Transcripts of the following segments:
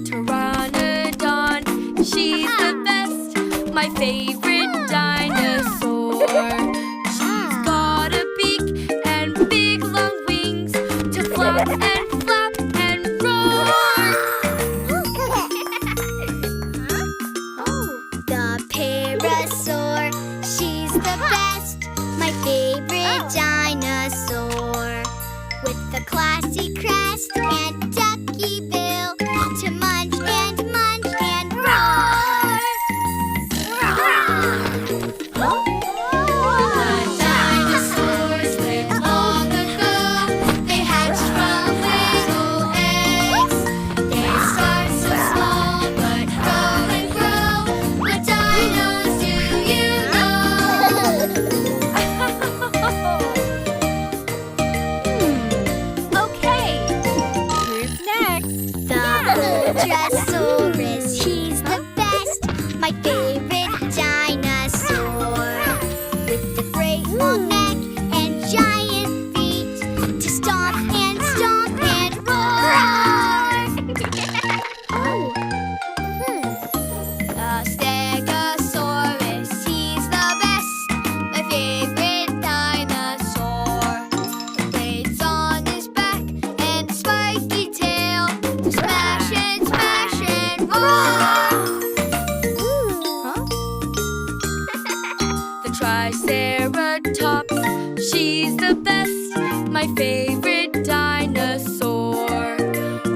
Pteranodon, she's the best, my favorite dinosaur. She's got a beak and big long wings to flap and flap and roar. The parasaur, she's the best, my favorite dinosaur. With the classy crest and ducky bill to munch and roar. The dinosaurs lived long ago. They hatched from little eggs. They start so small but grow and grow. What dinos do you know? Okay, who's next? The Ultrasaurus, he's the best, my favorite dinosaur. With the great long neck and giant feet to stomp and roar. The Stegosaurus, he's the best, my favorite dinosaur. Blades on his back and spiky tail to smash and roar. The Triceratops, she's the best, my favorite dinosaur.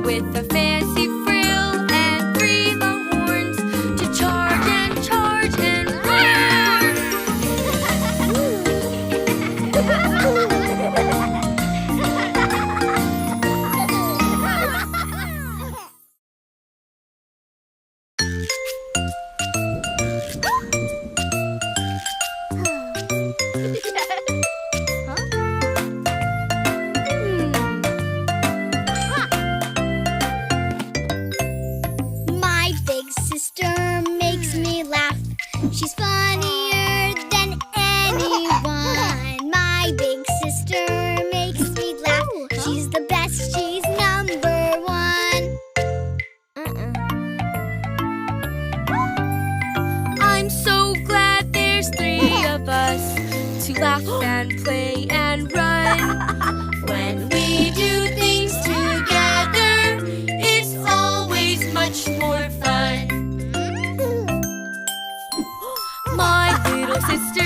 With a fancy frill and 3 long horns to charge and roar. My big sister makes me laugh. She's funnier than anyone. My big sister makes me laugh. She's the best, she's number 1. I'm so glad there's 3 of us to laugh and play and run. When we do things together, it's always much more fun. My little sister